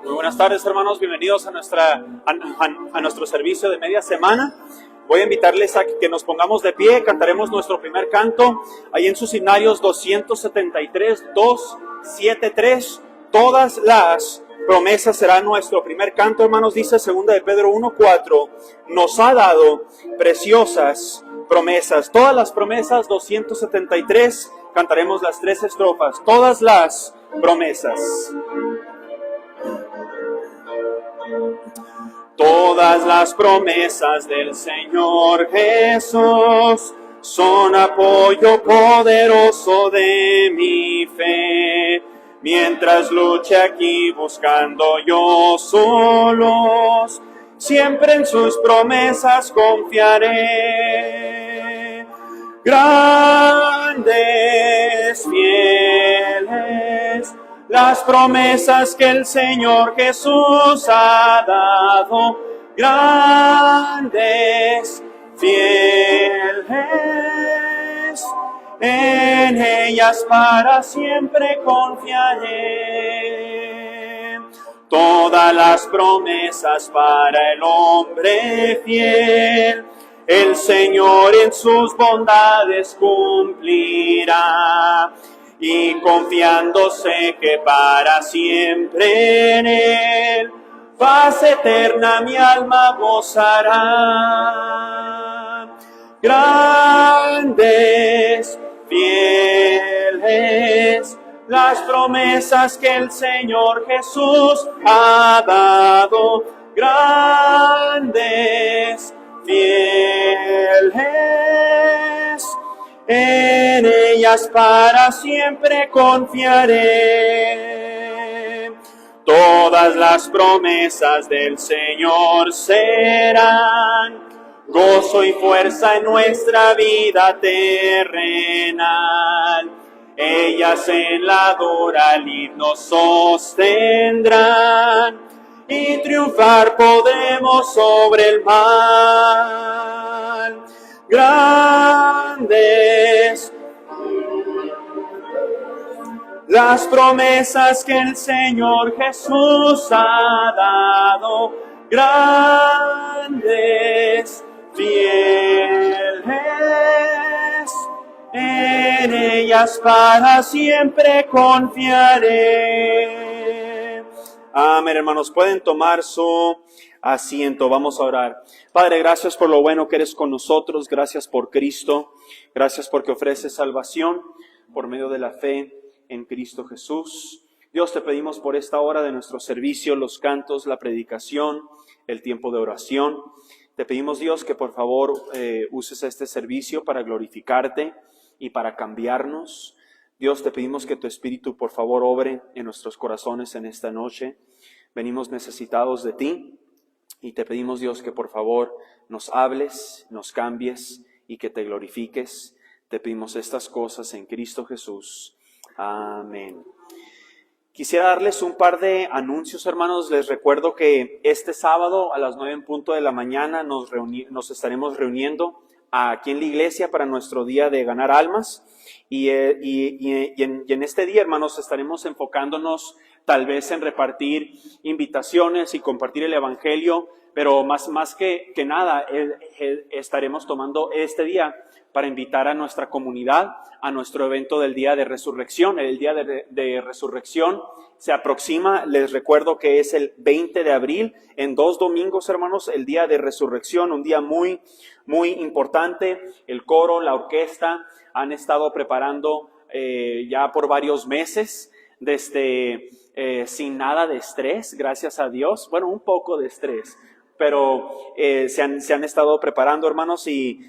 Muy buenas tardes, hermanos, bienvenidos a nuestro servicio de media semana. Voy a invitarles a que nos pongamos de pie, cantaremos nuestro primer canto, ahí en sus himnarios 273, 273, todas las promesas será nuestro primer canto, hermanos, dice 2 de Pedro 1:4, nos ha dado preciosas promesas, todas las promesas, 273, cantaremos las 3 estrofas, todas las promesas. Todas las promesas del Señor Jesús son apoyo poderoso de mi fe. Mientras luche aquí buscando yo solos, siempre en sus promesas confiaré. Grandes, fieles, las promesas que el Señor Jesús ha dado, grandes, fieles, en ellas para siempre confiaré. Todas las promesas para el hombre fiel, el Señor en sus bondades cumplirá. Y confiándose que para siempre en Él, paz eterna mi alma gozará. Grandes, fieles, las promesas que el Señor Jesús ha dado. Grandes, fieles, en ellas para siempre confiaré. Todas las promesas del Señor serán gozo y fuerza en nuestra vida terrenal. Ellas en la dura lid nos sostendrán y triunfar podemos sobre el mal. Grandes las promesas que el Señor Jesús ha dado, grandes, fieles, en ellas para siempre confiaré. Amén, hermanos, pueden tomar su asiento, vamos a orar. Padre, gracias por lo bueno que eres con nosotros, gracias por Cristo, gracias porque ofreces salvación por medio de la fe en Cristo Jesús. Dios, te pedimos por esta hora de nuestro servicio, los cantos, la predicación, el tiempo de oración. Te pedimos, Dios, que por favor uses este servicio para glorificarte y para cambiarnos. Dios, te pedimos que tu Espíritu por favor obre en nuestros corazones en esta noche. Venimos necesitados de ti. Y te pedimos, Dios, que por favor nos hables, nos cambies y que te glorifiques. Te pedimos estas cosas en Cristo Jesús. Amén. Quisiera darles un par de anuncios, hermanos. Les recuerdo que este sábado a las 9:00 a.m. nos estaremos reuniendo aquí en la iglesia para nuestro día de ganar almas. Y en este día, hermanos, estaremos enfocándonos tal vez en repartir invitaciones y compartir el evangelio, pero más que nada estaremos tomando este día para invitar a nuestra comunidad a nuestro evento del Día de Resurrección. El Día de Resurrección se aproxima. Les recuerdo que es el 20 de abril, en 2 domingos, hermanos, el Día de Resurrección, un día muy, muy importante. El coro, la orquesta han estado preparando ya por varios meses, sin nada de estrés, gracias a Dios. Bueno, un poco de estrés, pero se han estado preparando, hermanos, y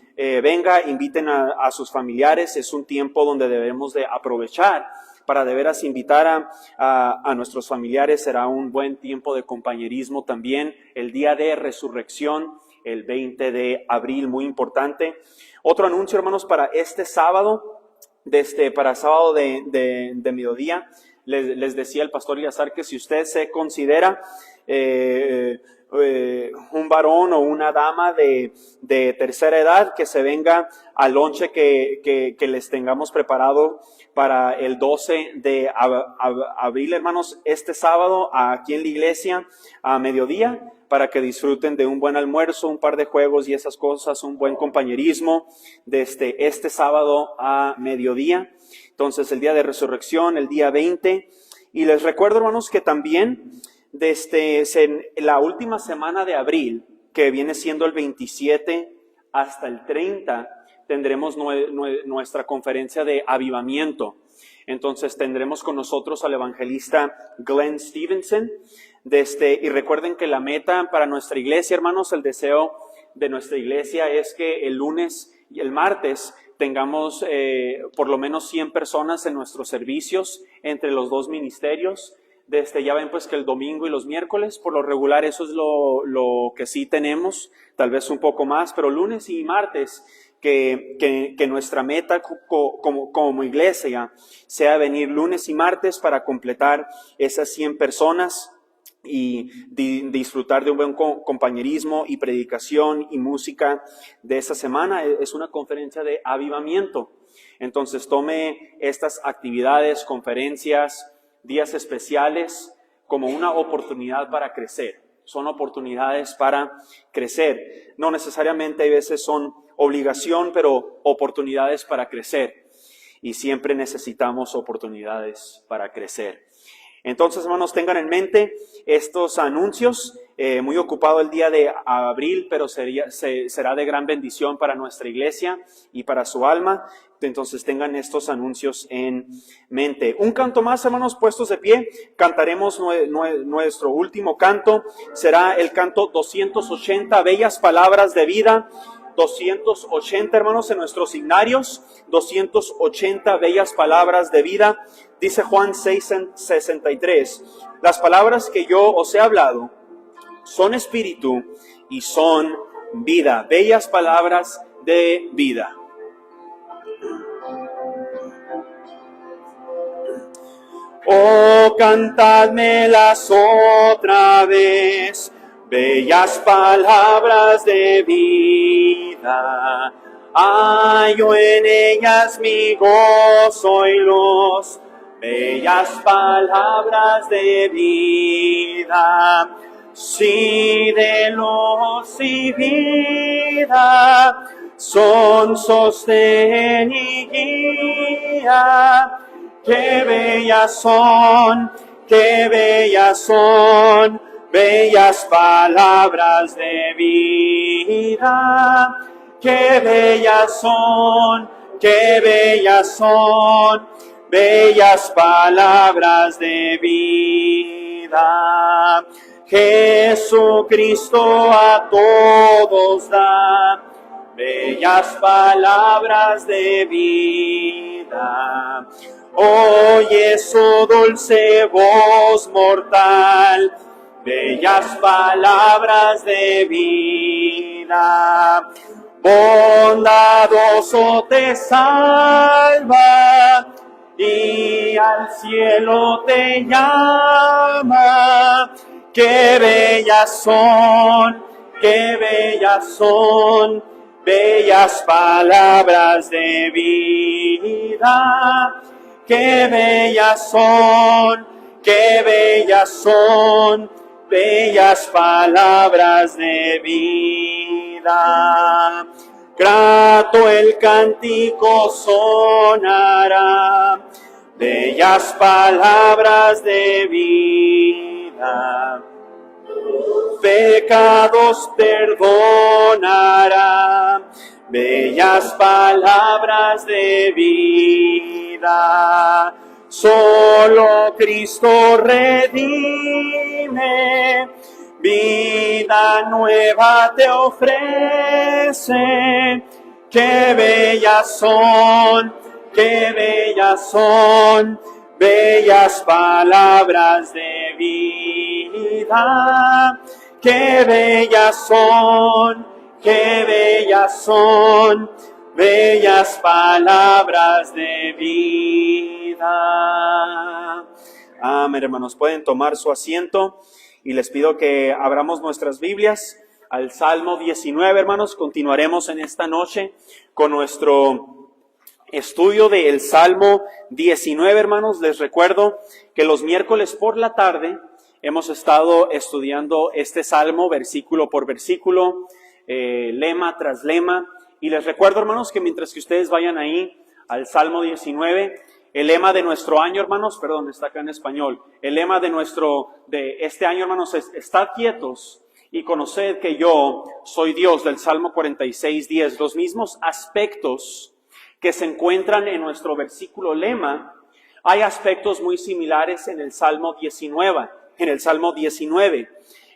inviten a sus familiares. Es un tiempo donde debemos de aprovechar para de veras invitar a nuestros familiares. Será un buen tiempo de compañerismo también. El Día de Resurrección, el 20 de abril, muy importante. Otro anuncio, hermanos, para este sábado, para sábado de mediodía. Les decía el pastor Iazar que si usted se considera un varón o una dama de tercera edad, que se venga al lonche que les tengamos preparado para el 12 de abril, hermanos, este sábado aquí en la iglesia a mediodía, para que disfruten de un buen almuerzo, un par de juegos y esas cosas, un buen compañerismo este sábado a mediodía. Entonces, el Día de Resurrección, el día 20. Y les recuerdo, hermanos, que también la última semana de abril, que viene siendo el 27 hasta el 30, tendremos nuestra conferencia de avivamiento. Entonces tendremos con nosotros al evangelista Glenn Stevenson. Y recuerden que la meta para nuestra iglesia, hermanos, el deseo de nuestra iglesia es que el lunes y el martes tengamos por lo menos 100 personas en nuestros servicios entre los dos ministerios. Ya ven pues que el domingo y los miércoles, por lo regular, eso es lo que sí tenemos, tal vez un poco más, pero lunes y martes, que nuestra meta como iglesia sea venir lunes y martes para completar esas 100 personas y disfrutar de un buen compañerismo y predicación y música de esta semana. Es una conferencia de avivamiento. Entonces tome estas actividades, conferencias, días especiales como una oportunidad para crecer. Son oportunidades para crecer. No necesariamente a veces son obligación, pero oportunidades para crecer. Y siempre necesitamos oportunidades para crecer. Entonces, hermanos, tengan en mente estos anuncios. Muy ocupado el día de abril, pero será de gran bendición para nuestra iglesia y para su alma. Entonces tengan estos anuncios en mente. Un canto más, hermanos, puestos de pie. Cantaremos nuestro último canto. Será el canto 280, Bellas Palabras de Vida. 280, hermanos, en nuestros signarios. 280, Bellas Palabras de Vida. Dice Juan 6:63. Las palabras que yo os he hablado son espíritu y son vida. Bellas palabras de vida. Oh, cantadmelas otra vez, bellas palabras de vida. Hallo en ellas mi gozo y luz, bellas palabras de vida. Sí, de luz y vida, son sostén y guía. Qué bellas son, bellas palabras de vida. Qué bellas son, bellas palabras de vida. Jesucristo a todos da bellas palabras de vida. Oye su dulce voz mortal, bellas palabras de vida. Bondadoso te salva y al cielo te llama. Qué bellas son, bellas palabras de vida. Qué bellas son, bellas palabras de vida. Grato el cántico sonará, bellas palabras de vida. Pecados perdonará, bellas palabras de vida. Solo Cristo redime, vida nueva te ofrece. Qué bellas son, bellas palabras de vida. Qué bellas son, bellas palabras de vida. Amén, hermanos. Pueden tomar su asiento y les pido que abramos nuestras Biblias al Salmo 19, hermanos. Continuaremos en esta noche con nuestro estudio del Salmo 19, hermanos. Les recuerdo que los miércoles por la tarde hemos estado estudiando este salmo versículo por versículo, lema tras lema. Y les recuerdo, hermanos, que mientras que ustedes vayan ahí al Salmo 19, el lema de nuestro año, hermanos, perdón, está acá en español. El lema de este año, hermanos, es: estad quietos y conoced que yo soy Dios, del Salmo 46:10. Los mismos aspectos que se encuentran en nuestro versículo lema, hay aspectos muy similares en el Salmo 19.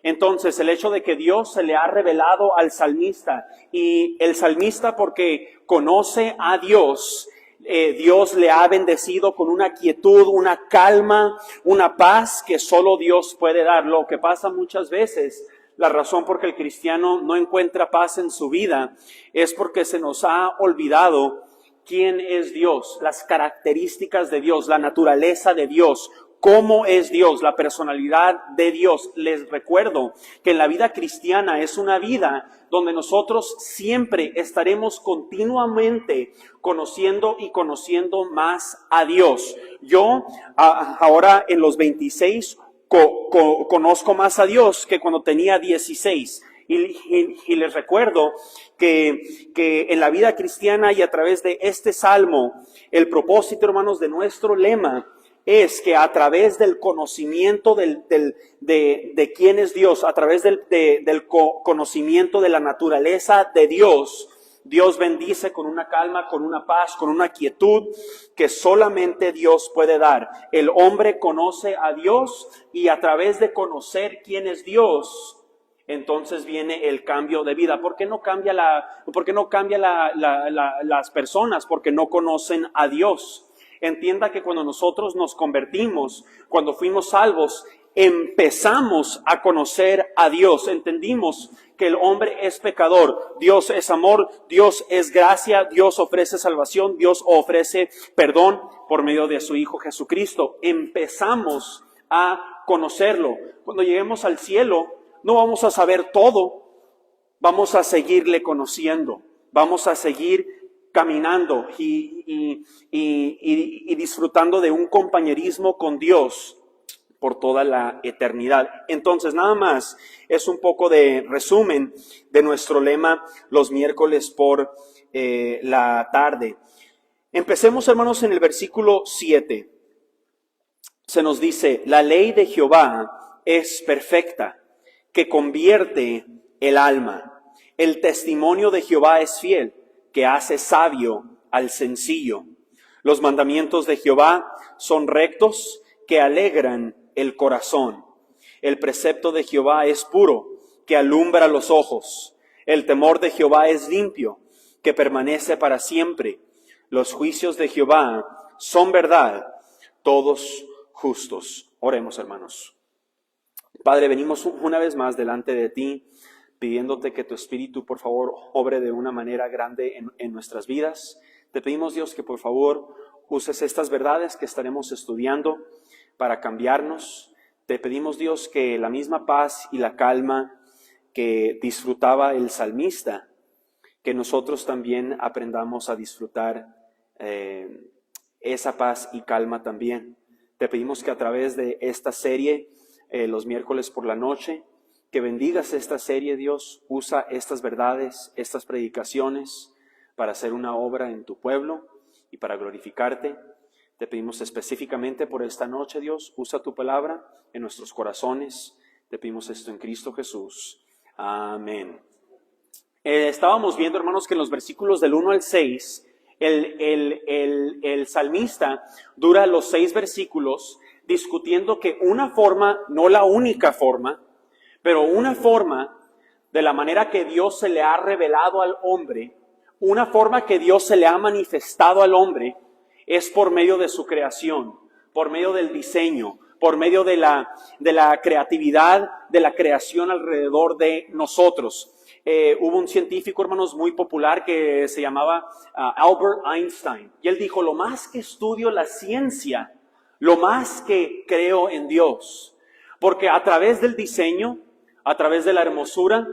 Entonces, el hecho de que Dios se le ha revelado al salmista, y el salmista, porque conoce a Dios, Dios le ha bendecido con una quietud, una calma, una paz que solo Dios puede dar. Lo que pasa muchas veces, la razón por que el cristiano no encuentra paz en su vida, es porque se nos ha olvidado quién es Dios, las características de Dios, la naturaleza de Dios, cómo es Dios, la personalidad de Dios. Les recuerdo que la vida cristiana es una vida donde nosotros siempre estaremos continuamente conociendo y conociendo más a Dios. Yo ahora en los 26 conozco más a Dios que cuando tenía 16. Y les recuerdo que en la vida cristiana y a través de este salmo, el propósito, hermanos, de nuestro lema es que a través del conocimiento de quién es Dios, a través del conocimiento de la naturaleza de Dios, Dios bendice con una calma, con una paz, con una quietud que solamente Dios puede dar. El hombre conoce a Dios y a través de conocer quién es Dios, entonces viene el cambio de vida. ¿Por qué no cambia las personas? Porque no conocen a Dios. Entienda que cuando nosotros nos convertimos, cuando fuimos salvos, empezamos a conocer a Dios. Entendimos que el hombre es pecador, Dios es amor, Dios es gracia, Dios ofrece salvación, Dios ofrece perdón por medio de su Hijo Jesucristo. Empezamos a conocerlo. Cuando lleguemos al cielo, no vamos a saber todo, vamos a seguirle conociendo, vamos a seguir caminando y disfrutando de un compañerismo con Dios por toda la eternidad. Entonces, nada más es un poco de resumen de nuestro lema los miércoles por la tarde. Empecemos, hermanos, en el versículo 7. Se nos dice: la ley de Jehová es perfecta, que convierte el alma. El testimonio de Jehová es fiel, que hace sabio al sencillo. Los mandamientos de Jehová son rectos, que alegran el corazón. El precepto de Jehová es puro, que alumbra los ojos. El temor de Jehová es limpio, que permanece para siempre. Los juicios de Jehová son verdad, todos justos. Oremos, hermanos. Padre, venimos una vez más delante de ti, pidiéndote que tu Espíritu, por favor, obre de una manera grande en nuestras vidas. Te pedimos, Dios, que por favor uses estas verdades que estaremos estudiando para cambiarnos. Te pedimos, Dios, que la misma paz y la calma que disfrutaba el salmista, que nosotros también aprendamos a disfrutar esa paz y calma también. Te pedimos que a través de esta serie, los miércoles por la noche, que bendigas esta serie, Dios. Usa estas verdades, estas predicaciones para hacer una obra en tu pueblo y para glorificarte. Te pedimos específicamente por esta noche, Dios. Usa tu palabra en nuestros corazones. Te pedimos esto en Cristo Jesús. Amén. Estábamos viendo, hermanos, que en los versículos del 1 al 6, el salmista dura los 6 versículos discutiendo que una forma, no la única forma, pero una forma de la manera que Dios se le ha revelado al hombre, una forma que Dios se le ha manifestado al hombre, es por medio de su creación, por medio del diseño, por medio de la creatividad, de la creación alrededor de nosotros. Hubo un científico, hermanos, muy popular que se llamaba Albert Einstein. Y él dijo, lo más que estudio la ciencia, lo más que creo en Dios. Porque a través del diseño, a través de la hermosura,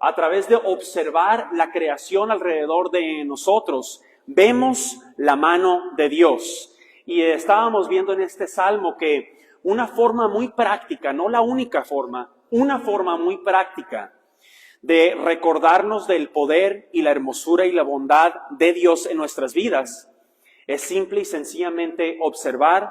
a través de observar la creación alrededor de nosotros, vemos la mano de Dios. Y estábamos viendo en este salmo que una forma muy práctica, no la única forma, una forma muy práctica de recordarnos del poder y la hermosura y la bondad de Dios en nuestras vidas es simple y sencillamente observar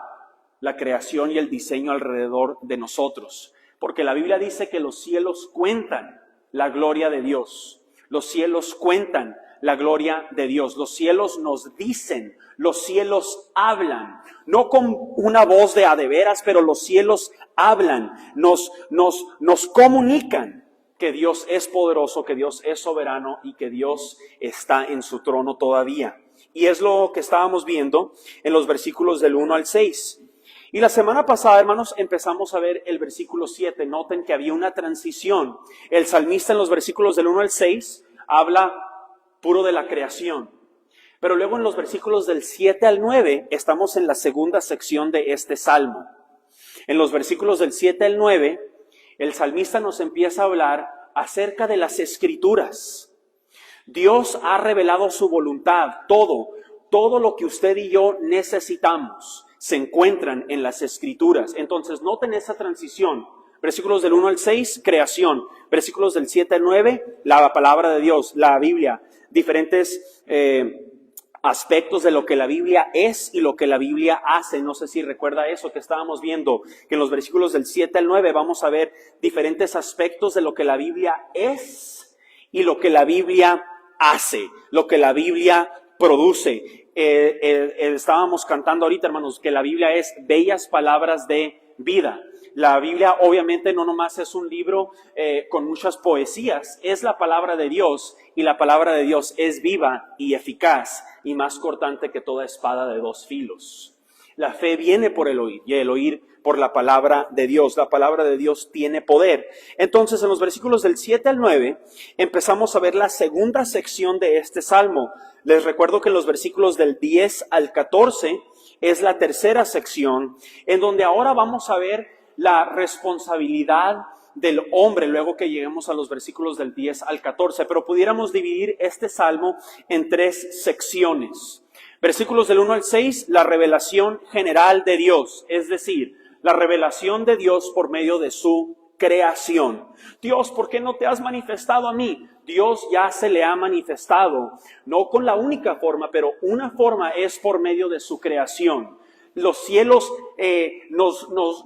la creación y el diseño alrededor de nosotros. Porque la Biblia dice que los cielos cuentan la gloria de Dios. Los cielos cuentan la gloria de Dios. Los cielos nos dicen, los cielos hablan. No con una voz de a de veras, pero los cielos hablan, nos comunican que Dios es poderoso, que Dios es soberano y que Dios está en su trono todavía. Y es lo que estábamos viendo en los versículos del 1 al 6. Y la semana pasada, hermanos, empezamos a ver el versículo 7. Noten que había una transición. El salmista en los versículos del 1 al 6 habla puro de la creación. Pero luego en los versículos del 7 al 9 estamos en la segunda sección de este salmo. En los versículos del 7 al 9, el salmista nos empieza a hablar acerca de las Escrituras. Dios ha revelado su voluntad, todo lo que usted y yo necesitamos se encuentran en las Escrituras. Entonces, noten esa transición. Versículos del 1 al 6, creación. Versículos del 7 al 9, la palabra de Dios, la Biblia. Diferentes aspectos de lo que la Biblia es y lo que la Biblia hace. No sé si recuerda eso que estábamos viendo, que en los versículos del 7 al 9 vamos a ver diferentes aspectos de lo que la Biblia es y lo que la Biblia hace, lo que la Biblia produce. Estábamos cantando ahorita, hermanos, que la Biblia es bellas palabras de vida. La Biblia obviamente no nomás es un libro con muchas poesías, es la palabra de Dios y la palabra de Dios es viva y eficaz y más cortante que toda espada de 2 filos. La fe viene por el oír y el oír por la palabra de Dios. La palabra de Dios tiene poder. Entonces, en los versículos del 7 al 9, empezamos a ver la segunda sección de este salmo. Les recuerdo que en los versículos del 10 al 14 es la tercera sección, en donde ahora vamos a ver la responsabilidad del hombre, luego que lleguemos a los versículos del 10 al 14. Pero pudiéramos dividir este salmo en 3 secciones. Versículos del 1 al 6, la revelación general de Dios, es decir, la revelación de Dios por medio de su creación. Dios, ¿por qué no te has manifestado a mí? Dios ya se le ha manifestado, no con la única forma, pero una forma es por medio de su creación. Los cielos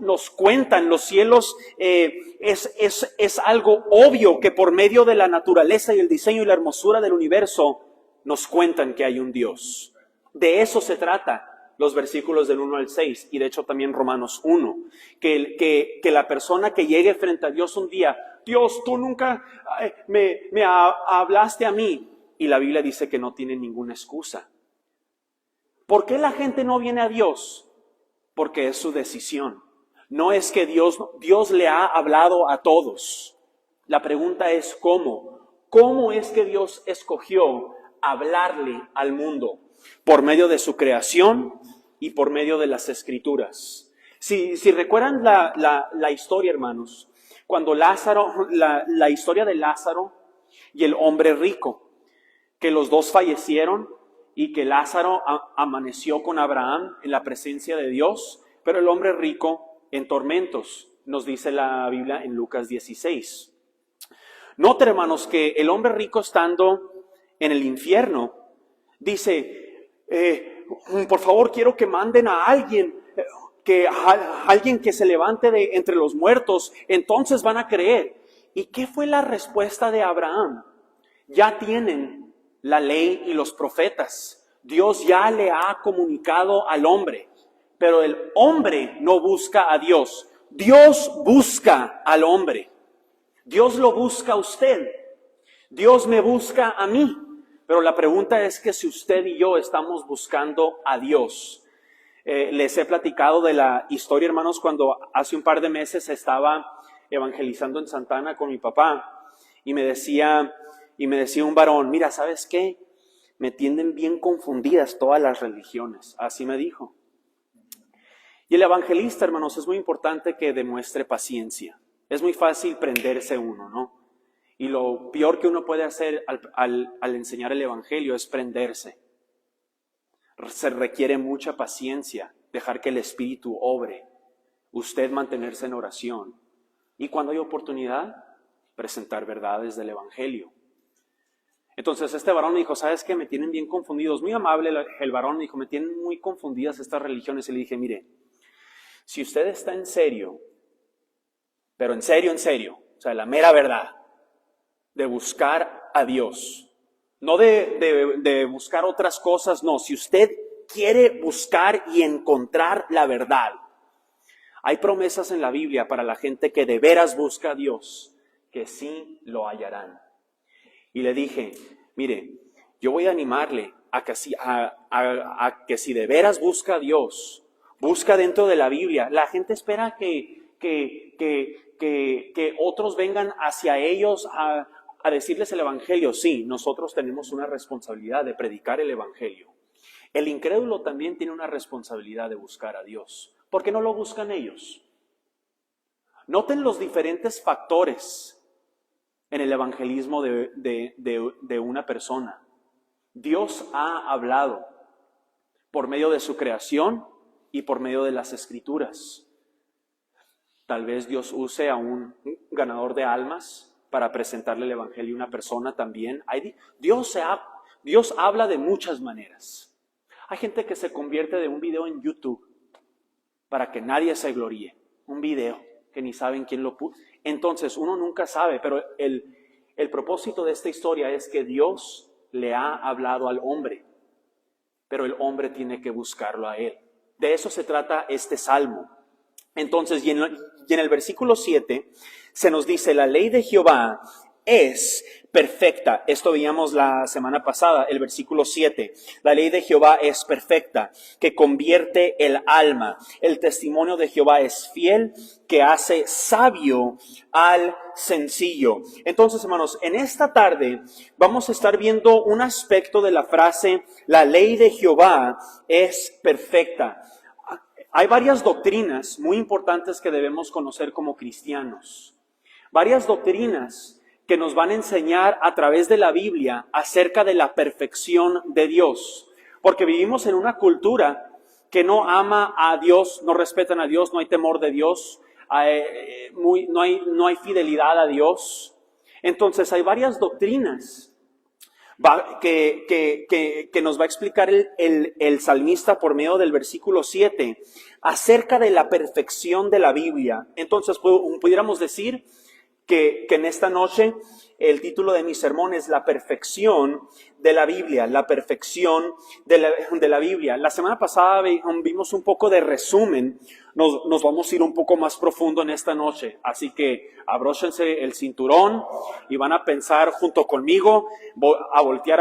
nos cuentan, los cielos es algo obvio que por medio de la naturaleza y el diseño y la hermosura del universo nos cuentan que hay un Dios. De eso se trata los versículos del 1 al 6 y de hecho también Romanos 1, que la persona que llegue frente a Dios un día, Dios, tú nunca me hablaste a mí, y la Biblia dice que no tiene ninguna excusa. ¿Por qué la gente no viene a Dios? Porque es su decisión. No es que Dios le ha hablado a todos. La pregunta es ¿cómo? ¿Cómo es que Dios escogió hablarle al mundo? Por medio de su creación y por medio de las Escrituras. Si recuerdan la historia, hermanos, cuando Lázaro, la historia de Lázaro y el hombre rico, que los dos fallecieron y que Lázaro amaneció con Abraham en la presencia de Dios, pero el hombre rico en tormentos, nos dice la Biblia en Lucas 16. Noten, hermanos, que el hombre rico estando en el infierno, dice, por favor quiero que manden a alguien, alguien que se levante de entre los muertos, entonces van a creer. ¿Y qué fue la respuesta de Abraham? Ya tienen la ley y los profetas. Dios ya le ha comunicado al hombre, pero el hombre no busca a Dios. Dios busca al hombre. Dios lo busca a usted. Dios me busca a mí. Pero la pregunta es que si usted y yo estamos buscando a Dios. Les he platicado de la historia, hermanos, cuando hace un par de meses estaba evangelizando en Santana con mi papá y me decía un varón, mira, ¿sabes qué? Me tienen bien confundidas todas las religiones. Así me dijo. Y el evangelista, hermanos, es muy importante que demuestre paciencia. Es muy fácil prenderse uno, ¿no? Y lo peor que uno puede hacer al enseñar el evangelio es prenderse. Se requiere mucha paciencia, dejar que el Espíritu obre, usted mantenerse en oración. Y cuando hay oportunidad, presentar verdades del evangelio. Entonces este varón me dijo, ¿sabes qué? Me tienen bien confundidos. Muy amable el varón me dijo, me tienen muy confundidas estas religiones. Y le dije, mire, si usted está en serio, pero en serio, o sea, la mera verdad, de buscar a Dios, no de buscar otras cosas, no, si usted quiere buscar y encontrar la verdad, hay promesas en la Biblia para la gente que de veras busca a Dios, que sí lo hallarán. Y le dije, mire, yo voy a animarle a que si de veras busca a Dios, busca dentro de la Biblia. La gente espera que otros vengan hacia ellos a decirles el evangelio. Sí, nosotros tenemos una responsabilidad de predicar el evangelio. El incrédulo también tiene una responsabilidad de buscar a Dios. ¿Por qué no lo buscan ellos? Noten los diferentes factores en el evangelismo de una persona. Dios ha hablado por medio de su creación y por medio de las Escrituras. Tal vez Dios use a un ganador de almas para presentarle el evangelio a una persona también. Dios habla de muchas maneras. Hay gente que se convierte de un video en YouTube para que nadie se gloríe. Un video que ni saben quién lo puso. Entonces uno nunca sabe, pero el propósito de esta historia es que Dios le ha hablado al hombre, pero el hombre tiene que buscarlo a él. De eso se trata este salmo. Entonces, y en el versículo 7 se nos dice, la ley de Jehová es perfecta. Esto veíamos la semana pasada, el versículo 7. La ley de Jehová es perfecta, que convierte el alma. El testimonio de Jehová es fiel, que hace sabio al sencillo. Entonces, hermanos, en esta tarde vamos a estar viendo un aspecto de la frase, la ley de Jehová es perfecta. Hay varias doctrinas muy importantes que debemos conocer como cristianos. Varias doctrinas que nos van a enseñar a través de la Biblia acerca de la perfección de Dios. Porque vivimos en una cultura que no ama a Dios, no respetan a Dios, no hay temor de Dios, no hay fidelidad a Dios. Entonces hay varias doctrinas que nos va a explicar el salmista por medio del versículo 7 acerca de la perfección de la Biblia. Entonces pudiéramos decir que en esta noche el título de mi sermón es la perfección de la Biblia, la perfección de la Biblia. La semana pasada vimos un poco de resumen, nos vamos a ir un poco más profundo en esta noche, así que abróchense el cinturón y van a pensar junto conmigo, a voltear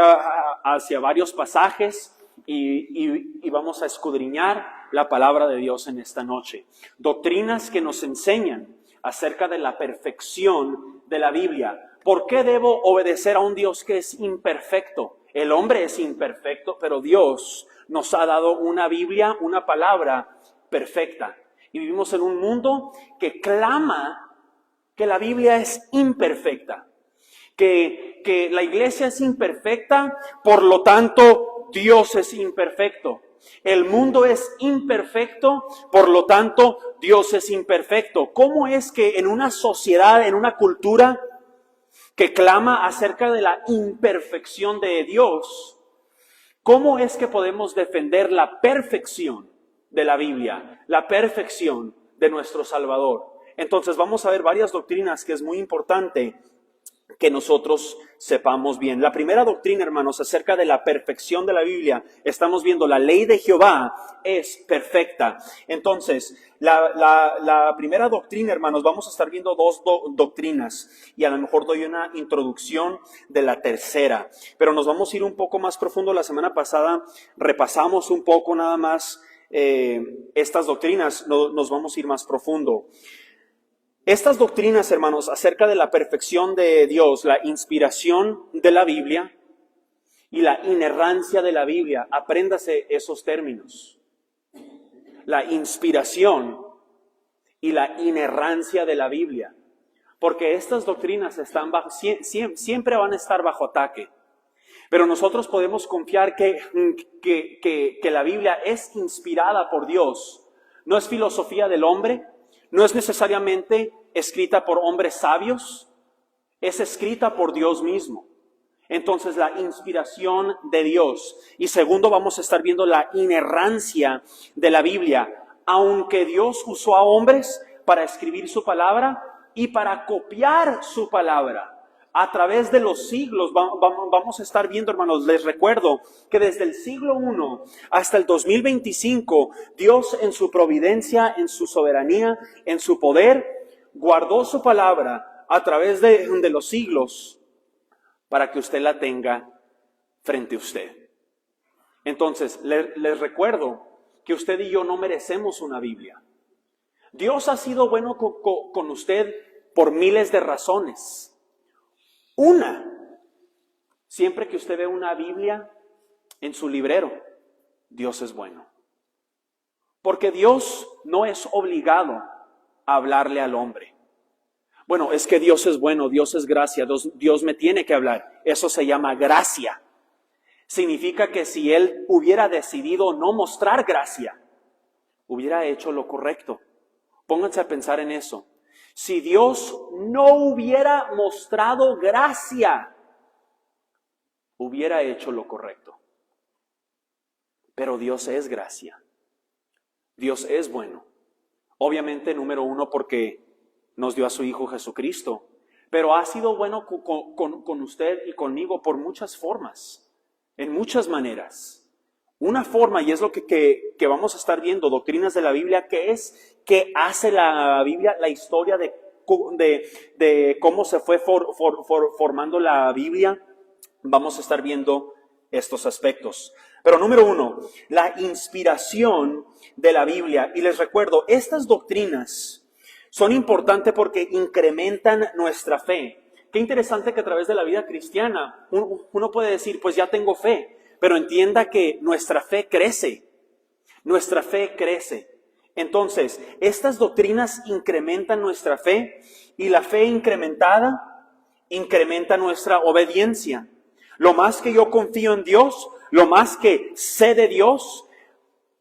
hacia varios pasajes y vamos a escudriñar la palabra de Dios en esta noche. Doctrinas que nos enseñan acerca de la perfección de la Biblia. ¿Por qué debo obedecer a un Dios que es imperfecto? El hombre es imperfecto, pero Dios nos ha dado una Biblia, una palabra perfecta. Y vivimos en un mundo que clama que la Biblia es imperfecta, que la iglesia es imperfecta, por lo tanto Dios es imperfecto. El mundo es imperfecto, por lo tanto Dios es imperfecto. ¿Cómo es que en una sociedad, en una cultura que clama acerca de la imperfección de Dios, cómo es que podemos defender la perfección de la Biblia, la perfección de nuestro Salvador? Entonces vamos a ver varias doctrinas que es muy importante que nosotros sepamos bien. La primera doctrina, hermanos, acerca de la perfección de la Biblia, estamos viendo la ley de Jehová es perfecta. Entonces, la primera doctrina, hermanos, vamos a estar viendo dos doctrinas y a lo mejor doy una introducción de la tercera, pero nos vamos a ir un poco más profundo. La semana pasada repasamos un poco nada más estas doctrinas, nos vamos a ir más profundo. Estas doctrinas, hermanos, acerca de la perfección de Dios, la inspiración de la Biblia y la inerrancia de la Biblia, apréndase esos términos. La inspiración y la inerrancia de la Biblia. Porque estas doctrinas están siempre van a estar bajo ataque. Pero nosotros podemos confiar que la Biblia es inspirada por Dios. No es filosofía del hombre. No es necesariamente escrita por hombres sabios, es escrita por Dios mismo. Entonces, la inspiración de Dios. Y segundo, vamos a estar viendo la inerrancia de la Biblia. Aunque Dios usó a hombres para escribir su palabra y para copiar su palabra, a través de los siglos vamos a estar viendo, hermanos, les recuerdo que desde el siglo I hasta el 2025, Dios en su providencia, en su soberanía, en su poder, guardó su palabra a través de los siglos para que usted la tenga frente a usted. Entonces, les recuerdo que usted y yo no merecemos una Biblia. Dios ha sido bueno con usted por miles de razones. Una, siempre que usted ve una Biblia en su librero, Dios es bueno. Porque Dios no es obligado a hablarle al hombre. Bueno, es que Dios es bueno, Dios es gracia, Dios me tiene que hablar. Eso se llama gracia. Significa que si Él hubiera decidido no mostrar gracia, hubiera hecho lo correcto. Pónganse a pensar en eso. Si Dios no hubiera mostrado gracia, hubiera hecho lo correcto. Pero Dios es gracia. Dios es bueno. Obviamente, número uno, porque nos dio a su Hijo Jesucristo. Pero ha sido bueno con usted y conmigo por muchas formas, en muchas maneras. Una forma, y es lo que vamos a estar viendo, doctrinas de la Biblia, que es que hace la Biblia, la historia de cómo se fue formando la Biblia. Vamos a estar viendo estos aspectos. Pero número uno, la inspiración de la Biblia. Y les recuerdo, estas doctrinas son importantes porque incrementan nuestra fe. Qué interesante que a través de la vida cristiana uno puede decir, pues ya tengo fe. Pero entienda que nuestra fe crece. Nuestra fe crece. Entonces, estas doctrinas incrementan nuestra fe y la fe incrementada incrementa nuestra obediencia. Lo más que yo confío en Dios, lo más que sé de Dios,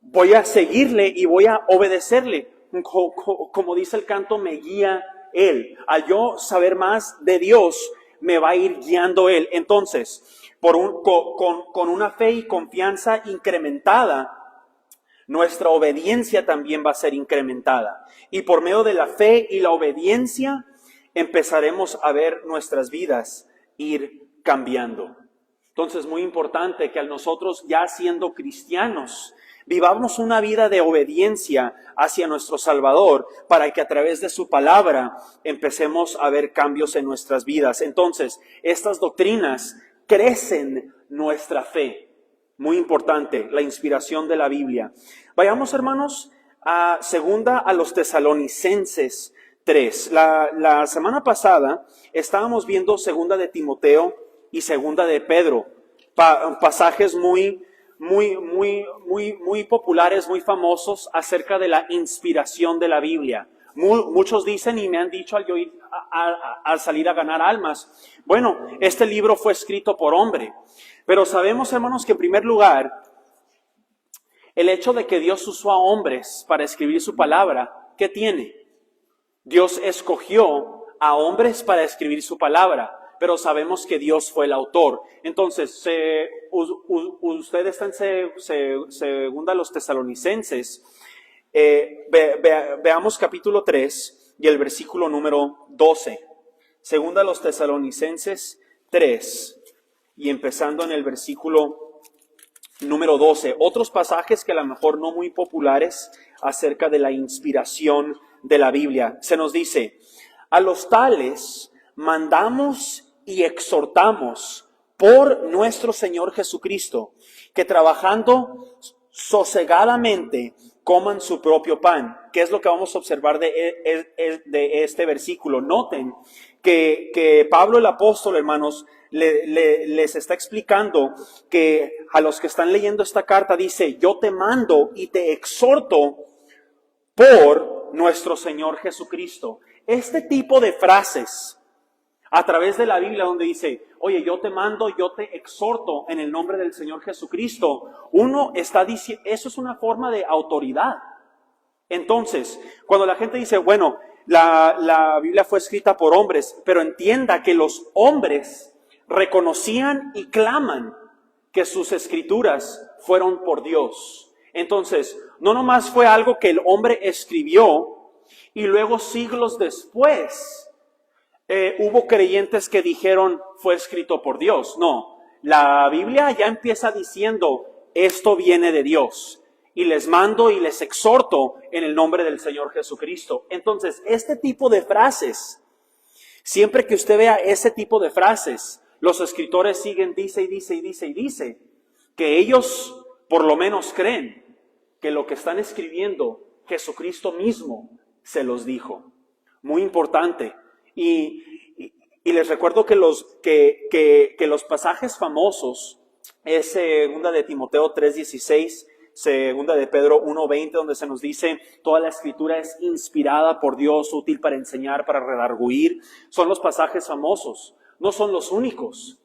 voy a seguirle y voy a obedecerle. Como dice el canto, me guía Él. Al yo saber más de Dios, me va a ir guiando Él. Entonces, con una fe y confianza incrementada, nuestra obediencia también va a ser incrementada. Y por medio de la fe y la obediencia, empezaremos a ver nuestras vidas ir cambiando. Entonces, muy importante que a nosotros, ya siendo cristianos, vivamos una vida de obediencia hacia nuestro Salvador para que a través de su palabra empecemos a ver cambios en nuestras vidas. Entonces, estas doctrinas crecen nuestra fe. Muy importante, la inspiración de la Biblia. Vayamos, hermanos, a segunda a los Tesalonicenses 3. La semana pasada estábamos viendo segunda de Timoteo y segunda de Pedro. Pasajes muy populares, muy famosos acerca de la inspiración de la Biblia. Muchos dicen y me han dicho al salir a ganar almas, bueno, este libro fue escrito por hombre. Pero sabemos, hermanos, que en primer lugar, el hecho de que Dios usó a hombres para escribir su palabra, ¿qué tiene? Dios escogió a hombres para escribir su palabra, pero sabemos que Dios fue el autor. Entonces, usted está en segunda a los Tesalonicenses. Veamos capítulo 3 y el versículo número 12. Segunda a los Tesalonicenses 3 y empezando en el versículo número 12. Otros pasajes que a lo mejor no muy populares acerca de la inspiración de la Biblia. Se nos dice, a los tales mandamos y exhortamos por nuestro Señor Jesucristo, que trabajando sosegadamente coman su propio pan. ¿Qué es lo que vamos a observar de este versículo? Noten que Pablo el apóstol, hermanos, les está explicando que a los que están leyendo esta carta dice, yo te mando y te exhorto por nuestro Señor Jesucristo. Este tipo de frases a través de la Biblia donde dice, oye, yo te mando, yo te exhorto en el nombre del Señor Jesucristo. Uno está diciendo, eso es una forma de autoridad. Entonces, cuando la gente dice, bueno, la Biblia fue escrita por hombres, pero entienda que los hombres reconocían y claman que sus escrituras fueron por Dios. Entonces, no nomás fue algo que el hombre escribió y luego siglos después hubo creyentes que dijeron fue escrito por Dios. No, la Biblia ya empieza diciendo esto viene de Dios y les mando y les exhorto en el nombre del Señor Jesucristo. Entonces, este tipo de frases, siempre que usted vea ese tipo de frases, los escritores siguen, dice, que ellos por lo menos creen que lo que están escribiendo, Jesucristo mismo se los dijo. Muy importante. Y les recuerdo que los pasajes famosos es segunda de Timoteo 3:16, segunda de Pedro 1:20, donde se nos dice toda la escritura es inspirada por Dios, útil para enseñar, para redarguir. Son los pasajes famosos, no son los únicos.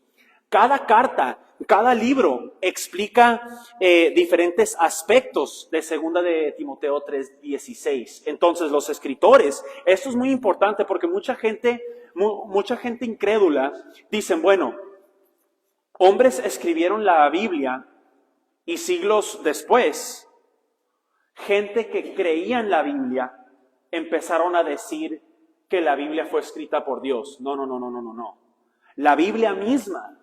Cada carta, cada libro explica diferentes aspectos de segunda de Timoteo 3:16. Entonces los escritores, esto es muy importante porque mucha gente incrédula dicen, bueno, hombres escribieron la Biblia y siglos después, gente que creía en la Biblia empezaron a decir que la Biblia fue escrita por Dios. No. La Biblia misma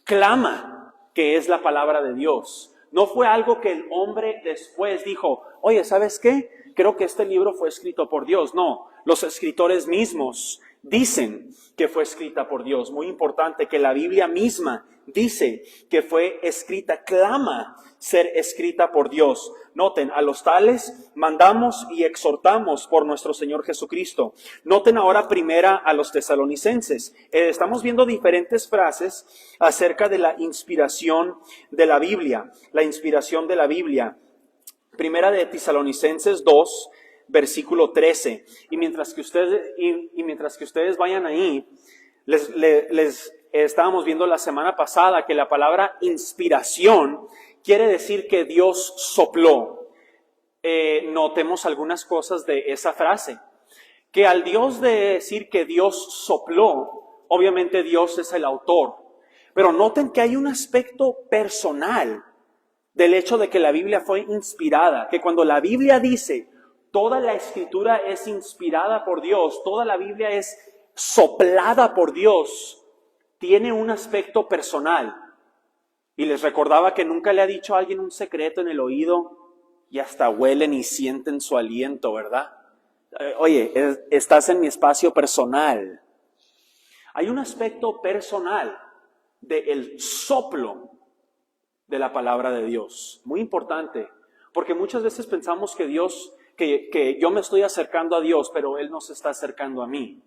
clama que es la palabra de Dios. No fue algo que el hombre después dijo, oye, ¿sabes qué? Creo que este libro fue escrito por Dios. No, los escritores mismos dicen que fue escrita por Dios. Muy importante que la Biblia misma dice que fue escrita, clama ser escrita por Dios. Noten, a los tales mandamos y exhortamos por nuestro Señor Jesucristo. Noten ahora primera a los tesalonicenses. Estamos viendo diferentes frases acerca de la inspiración de la Biblia. La inspiración de la Biblia. Primera de Tesalonicenses 2, versículo 13. Y mientras que ustedes vayan ahí, les estábamos viendo la semana pasada que la palabra inspiración quiere decir que Dios sopló. Notemos algunas cosas de esa frase. Que al Dios de decir que Dios sopló, obviamente Dios es el autor. Pero noten que hay un aspecto personal del hecho de que la Biblia fue inspirada. Que cuando la Biblia dice toda la escritura es inspirada por Dios, toda la Biblia es soplada por Dios, tiene un aspecto personal. Y les recordaba que nunca le ha dicho a alguien un secreto en el oído y hasta huelen y sienten su aliento, ¿verdad? Oye, estás en mi espacio personal. Hay un aspecto personal del soplo de la palabra de Dios. Muy importante, porque muchas veces pensamos que que yo me estoy acercando a Dios, pero Él no se está acercando a mí.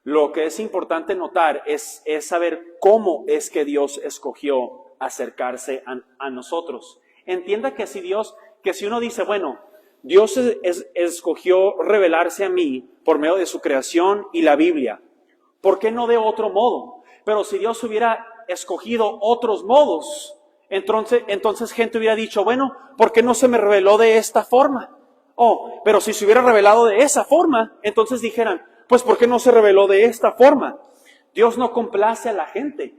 Lo que es importante notar es saber cómo es que Dios escogió acercarse a nosotros. Entienda que si uno dice, bueno, Dios escogió revelarse a mí por medio de su creación y la Biblia, ¿por qué no de otro modo? Pero si Dios hubiera escogido otros modos, entonces gente hubiera dicho, bueno, ¿por qué no se me reveló de esta forma? Oh, pero si se hubiera revelado de esa forma, entonces dijeran, pues ¿por qué no se reveló de esta forma? Dios no complace a la gente.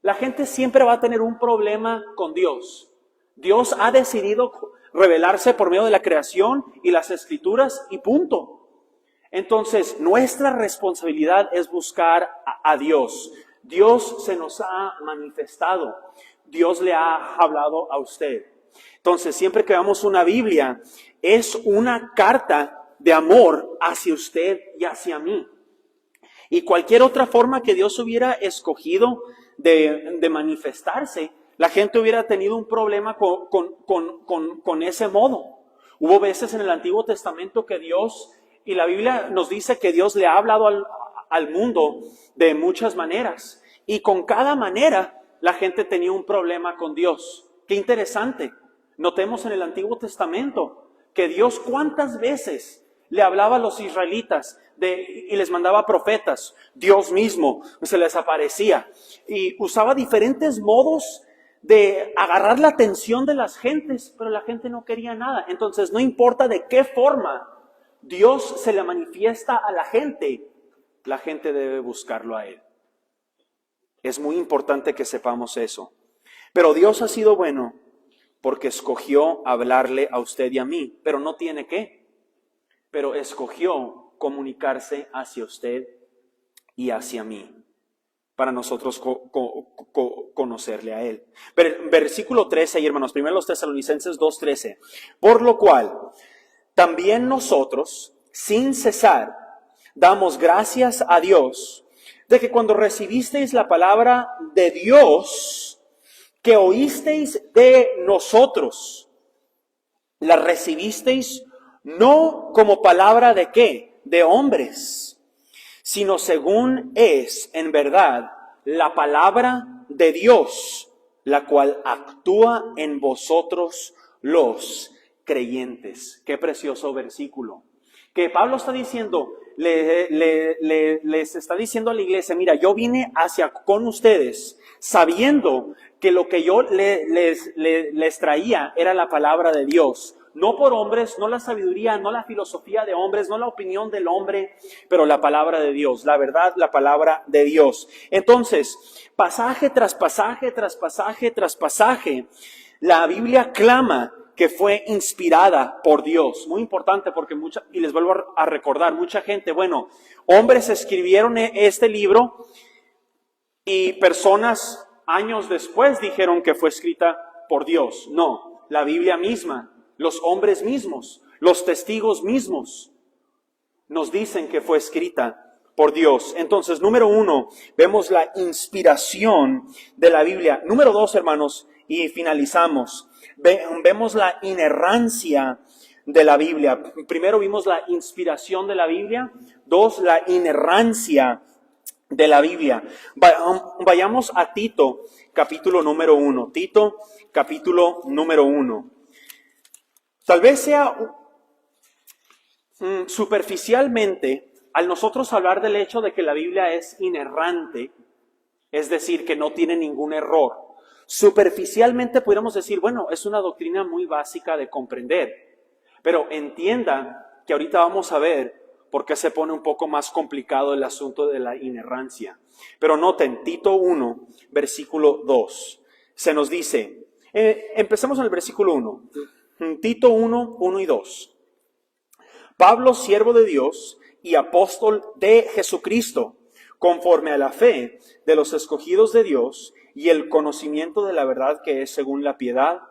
La gente siempre va a tener un problema con Dios. Dios ha decidido revelarse por medio de la creación y las escrituras y punto. Entonces, nuestra responsabilidad es buscar a Dios. Dios se nos ha manifestado. Dios le ha hablado a usted. Entonces, siempre que veamos una Biblia, es una carta de amor hacia usted y hacia mí. Y cualquier otra forma que Dios hubiera escogido de manifestarse, la gente hubiera tenido un problema con ese modo. Hubo veces en el Antiguo Testamento que Dios, y la Biblia nos dice que Dios le ha hablado al mundo de muchas maneras. Y con cada manera la gente tenía un problema con Dios. Qué interesante. Notemos en el Antiguo Testamento que Dios cuántas veces le hablaba a los israelitas y les mandaba profetas. Dios mismo se les aparecía y usaba diferentes modos de agarrar la atención de las gentes, pero la gente no quería nada. Entonces, no importa de qué forma Dios se le manifiesta a la gente debe buscarlo a Él. Es muy importante que sepamos eso. Pero Dios ha sido bueno porque escogió hablarle a usted y a mí, pero no tiene que. Pero escogió comunicarse hacia usted y hacia mí, para nosotros conocerle a Él. Versículo 13, y hermanos, primero los Tesalonicenses 2:13. Por lo cual, también nosotros, sin cesar, damos gracias a Dios, de que cuando recibisteis la palabra de Dios, que oísteis de nosotros, la recibisteis no como palabra de ¿qué? De hombres, sino según es en verdad la palabra de Dios, la cual actúa en vosotros los creyentes. Qué precioso versículo. Que Pablo está diciendo, les está diciendo a la iglesia, mira, yo vine con ustedes sabiendo que lo que yo les traía era la palabra de Dios. No por hombres, no la sabiduría, no la filosofía de hombres, no la opinión del hombre, pero la palabra de Dios, la verdad, la palabra de Dios. Entonces, pasaje tras pasaje, tras pasaje, tras pasaje, la Biblia clama que fue inspirada por Dios. Muy importante porque y les vuelvo a recordar, mucha gente, bueno, hombres escribieron este libro y personas años después dijeron que fue escrita por Dios. No, la Biblia misma, los hombres mismos, los testigos mismos nos dicen que fue escrita por Dios. Entonces, número 1, vemos la inspiración de la Biblia. Número 2, hermanos, y finalizamos. Vemos la inerrancia de la Biblia. Primero vimos la inspiración de la Biblia. 2, la inerrancia de la Biblia. Vayamos a Tito, capítulo número 1. Tito, capítulo número 1. Tal vez sea superficialmente, al nosotros hablar del hecho de que la Biblia es inerrante, es decir, que no tiene ningún error, superficialmente pudiéramos decir, bueno, es una doctrina muy básica de comprender. Pero entienda que ahorita vamos a ver por qué se pone un poco más complicado el asunto de la inerrancia. Pero noten, Tito 1, versículo 2, se nos dice, empecemos en el versículo 1, Tito 1, 1 y 2. Pablo, siervo de Dios y apóstol de Jesucristo, conforme a la fe de los escogidos de Dios y el conocimiento de la verdad que es según la piedad,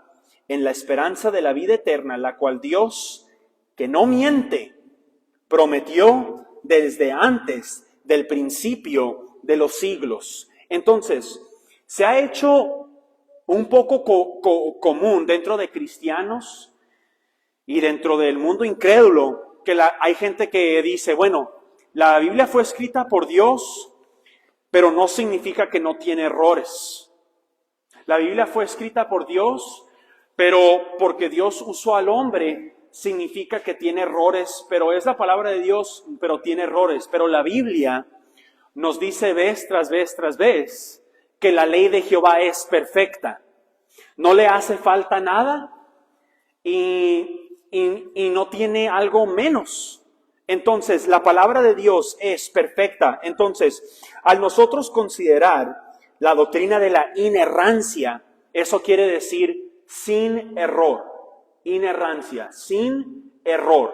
en la esperanza de la vida eterna, la cual Dios, que no miente, prometió desde antes del principio de los siglos. Entonces, se ha hecho un poco común dentro de cristianos y dentro del mundo incrédulo, que hay gente que dice, bueno, la Biblia fue escrita por Dios, pero no significa que no tiene errores. La Biblia fue escrita por Dios, pero porque Dios usó al hombre, significa que tiene errores, pero es la palabra de Dios, pero tiene errores. Pero la Biblia nos dice vez tras vez tras vez que la ley de Jehová es perfecta. No le hace falta nada y no tiene algo menos. Entonces, la palabra de Dios es perfecta. Entonces, al nosotros considerar la doctrina de la inerrancia, eso quiere decir sin error. Inerrancia, sin error.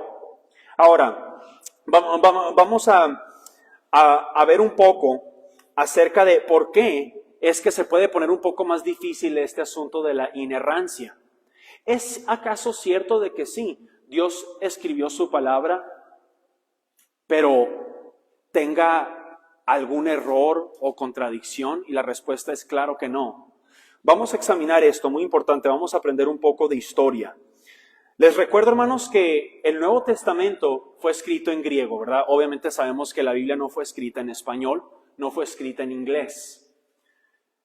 Ahora, vamos a ver un poco acerca de por qué es que se puede poner un poco más difícil este asunto de la inerrancia. ¿Es acaso cierto de que sí, Dios escribió su palabra, pero tenga algún error o contradicción? Y la respuesta es claro que no. Vamos a examinar esto, muy importante, vamos a aprender un poco de historia. Les recuerdo, hermanos, que el Nuevo Testamento fue escrito en griego, ¿verdad? Obviamente sabemos que la Biblia no fue escrita en español, no fue escrita en inglés.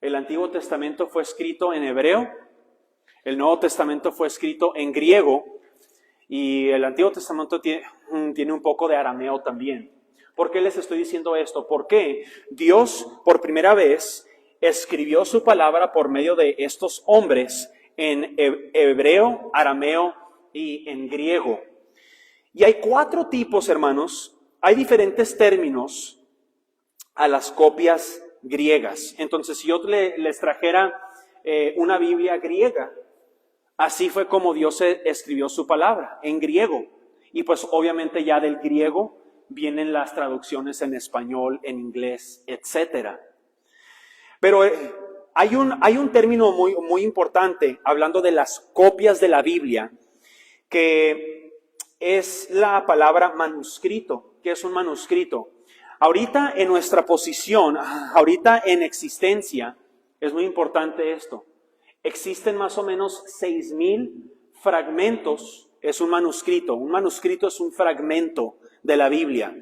El Antiguo Testamento fue escrito en hebreo, el Nuevo Testamento fue escrito en griego y el Antiguo Testamento tiene un poco de arameo también. ¿Por qué les estoy diciendo esto? Porque Dios por primera vez escribió su palabra por medio de estos hombres en hebreo, arameo y en griego. Y hay 4 tipos, hermanos, hay diferentes términos a las copias griegas. Entonces, si yo les trajera una Biblia griega, así fue como Dios escribió su palabra, en griego. Y pues obviamente ya del griego vienen las traducciones en español, en inglés, etc. Pero hay un término muy importante, hablando de las copias de la Biblia, que es la palabra manuscrito. ¿Qué es un manuscrito? Ahorita en nuestra posición, ahorita en existencia, es muy importante esto. Existen más o menos 6,000 fragmentos, es un manuscrito. Un manuscrito es un fragmento de la Biblia.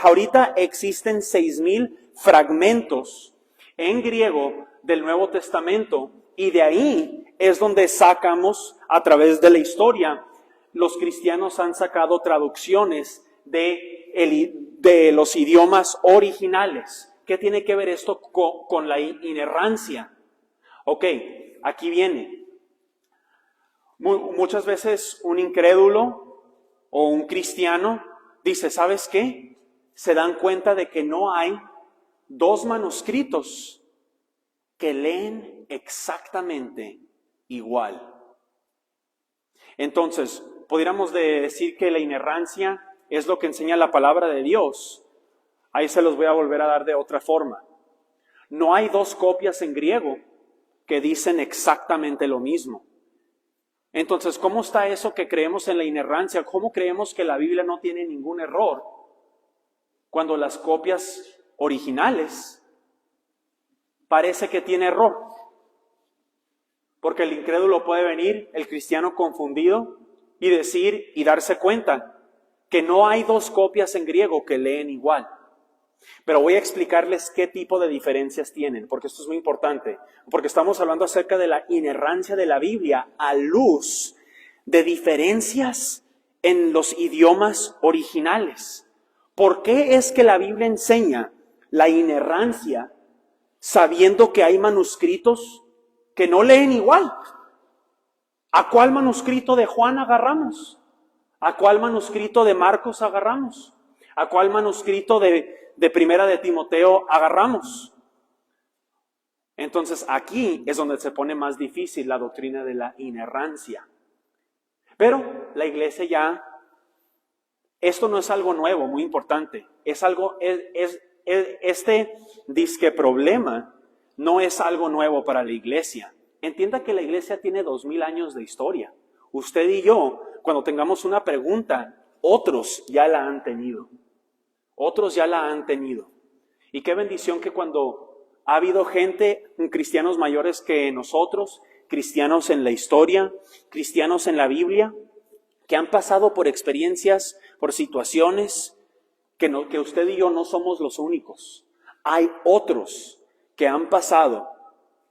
Ahorita existen 6,000 fragmentos en griego del Nuevo Testamento y de ahí es donde sacamos, a través de la historia, los cristianos han sacado traducciones de los idiomas originales. ¿Qué tiene que ver esto con la inerrancia? Ok, aquí viene. Muchas veces un incrédulo o un cristiano dice, ¿sabes qué? Se dan cuenta de que no hay 2 manuscritos que leen exactamente igual. Entonces, podríamos decir que la inerrancia es lo que enseña la palabra de Dios. Ahí se los voy a volver a dar de otra forma. No hay 2 copias en griego que dicen exactamente lo mismo. Entonces, ¿cómo está eso que creemos en la inerrancia? ¿Cómo creemos que la Biblia no tiene ningún error cuando las copias originales parece que tiene error? Porque el incrédulo puede venir, el cristiano confundido, y decir y darse cuenta que no hay 2 copias en griego que leen igual. Pero voy a explicarles qué tipo de diferencias tienen, porque esto es muy importante, porque estamos hablando acerca de la inerrancia de la Biblia a luz de diferencias en los idiomas originales. ¿Por qué es que la Biblia enseña la inerrancia sabiendo que hay manuscritos que no leen igual? ¿A cuál manuscrito de Juan agarramos? ¿A cuál manuscrito de Marcos agarramos? ¿A cuál manuscrito de Primera de Timoteo agarramos? Entonces aquí es donde se pone más difícil la doctrina de la inerrancia. Pero la iglesia ya, esto no es algo nuevo, muy importante. Este disque problema no es algo nuevo para la iglesia. Entienda que la iglesia tiene 2000 años de historia. Usted y yo, cuando tengamos una pregunta, otros ya la han tenido. Otros ya la han tenido. Y qué bendición que cuando Ha habido gente, cristianos mayores que nosotros, cristianos en la historia, cristianos en la Biblia, que han pasado por experiencias, por situaciones que usted y yo no somos los únicos. Hay otros que han pasado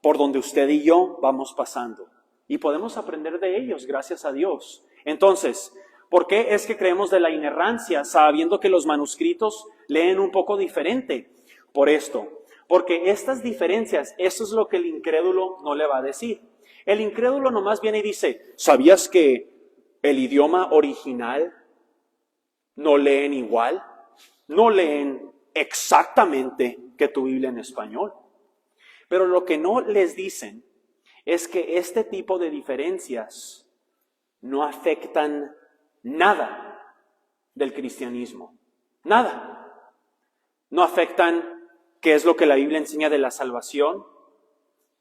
por donde usted y yo vamos pasando. Y podemos aprender de ellos, gracias a Dios. Entonces, ¿por qué es que creemos de la inerrancia, sabiendo que los manuscritos leen un poco diferente? Por esto, porque estas diferencias, eso es lo que el incrédulo no le va a decir. El incrédulo nomás viene y dice, ¿sabías que el idioma original no leen igual? No leen exactamente que tu Biblia en español. Pero lo que no les dicen es que este tipo de diferencias no afectan nada del cristianismo. Nada. No afectan qué es lo que la Biblia enseña de la salvación,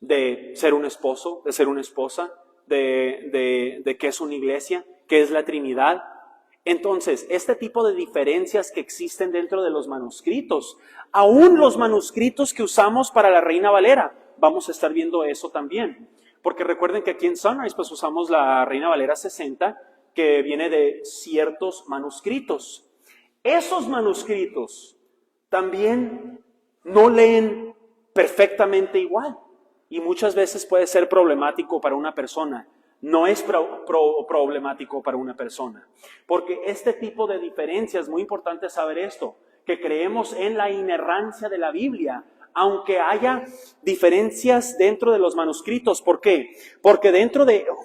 de ser un esposo, de ser una esposa, de qué es una iglesia, qué es la Trinidad. Entonces, este tipo de diferencias que existen dentro de los manuscritos, aún los manuscritos que usamos para la Reina Valera, vamos a estar viendo eso también. Porque recuerden que aquí en Sunrise pues usamos la Reina Valera 60, que viene de ciertos manuscritos. Esos manuscritos también no leen perfectamente igual. Y muchas veces puede ser problemático para una persona. No es problemático para una persona. Porque este tipo de diferencias, muy importante saber esto, que creemos en la inerrancia de la Biblia, aunque haya diferencias dentro de los manuscritos. ¿Por qué? Porque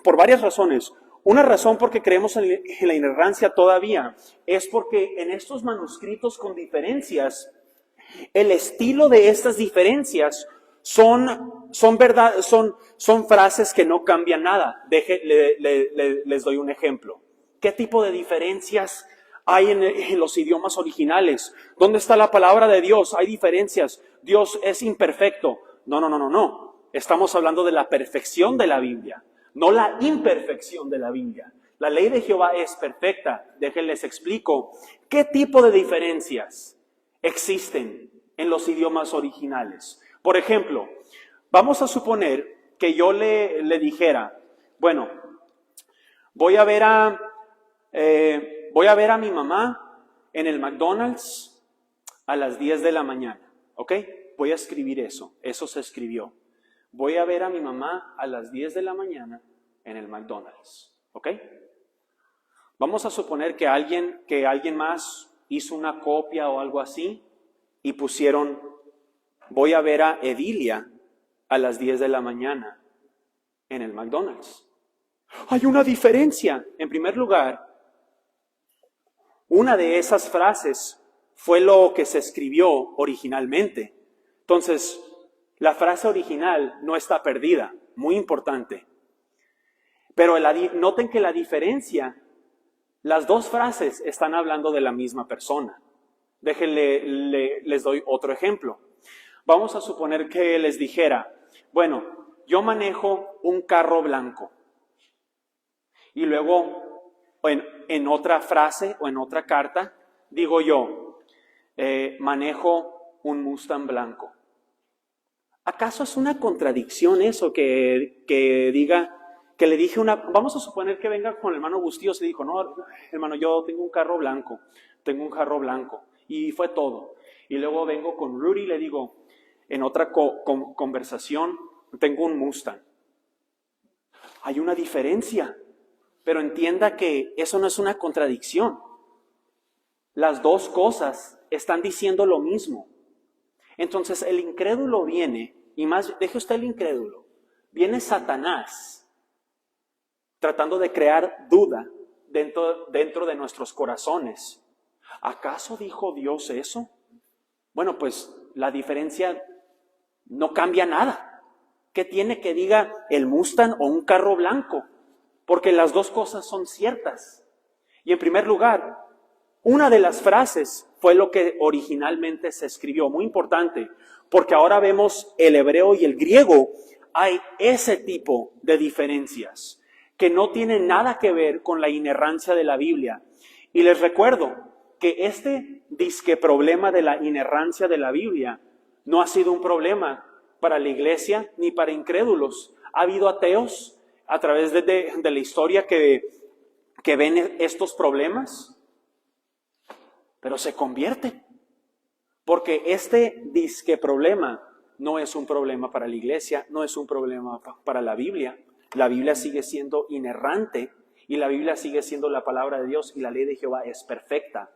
por varias razones. Una razón porque creemos en la inerrancia todavía es porque en estos manuscritos con diferencias, el estilo de estas diferencias son frases que no cambian nada. Les doy un ejemplo. ¿Qué tipo de diferencias hay en los idiomas originales? ¿Dónde está la palabra de Dios? Hay diferencias. Dios es imperfecto. No. Estamos hablando de la perfección de la Biblia, no la imperfección de la Biblia. La ley de Jehová es perfecta. Déjenles explico. ¿Qué tipo de diferencias existen en los idiomas originales? Por ejemplo, vamos a suponer que yo le dijera, bueno, voy a ver a mi mamá en el McDonald's a las 10 de la mañana, ¿ok? Voy a escribir eso se escribió. Voy a ver a mi mamá a las 10 de la mañana en el McDonald's, ¿ok? Vamos a suponer que alguien más hizo una copia o algo así y pusieron, voy a ver a Edilia a las 10 de la mañana en el McDonald's. Hay una diferencia. En primer lugar, una de esas frases fue lo que se escribió originalmente. Entonces, la frase original no está perdida. Muy importante. Pero noten que la diferencia, las dos frases están hablando de la misma persona. Les doy otro ejemplo. Vamos a suponer que les dijera, bueno, yo manejo un carro blanco. Y luego, en otra frase o en otra carta, digo yo, manejo un Mustang blanco. ¿Acaso es una contradicción eso que le dije vamos a suponer que venga con el hermano Bustillo, se dijo, no, hermano, yo tengo un carro blanco. Y fue todo. Y luego vengo con Rudy y le digo, en otra conversación, tengo un Mustang. Hay una diferencia, pero entienda que eso no es una contradicción. Las dos cosas están diciendo lo mismo. Entonces el incrédulo viene, y más, deje usted el incrédulo, viene Satanás tratando de crear duda dentro de nuestros corazones. ¿Acaso dijo Dios eso? Bueno, pues la diferencia no cambia nada. ¿Qué tiene que diga el Mustang o un carro blanco? Porque las dos cosas son ciertas. Y en primer lugar, una de las frases fue lo que originalmente se escribió. Muy importante, porque ahora vemos el hebreo y el griego. Hay ese tipo de diferencias que no tienen nada que ver con la inerrancia de la Biblia. Y les recuerdo que este disque problema de la inerrancia de la Biblia no ha sido un problema para la iglesia ni para incrédulos. Ha habido ateos a través de la historia que ven estos problemas, pero se convierten. Porque este disque problema no es un problema para la iglesia, no es un problema para la Biblia. La Biblia sigue siendo inerrante y la Biblia sigue siendo la palabra de Dios y la ley de Jehová es perfecta.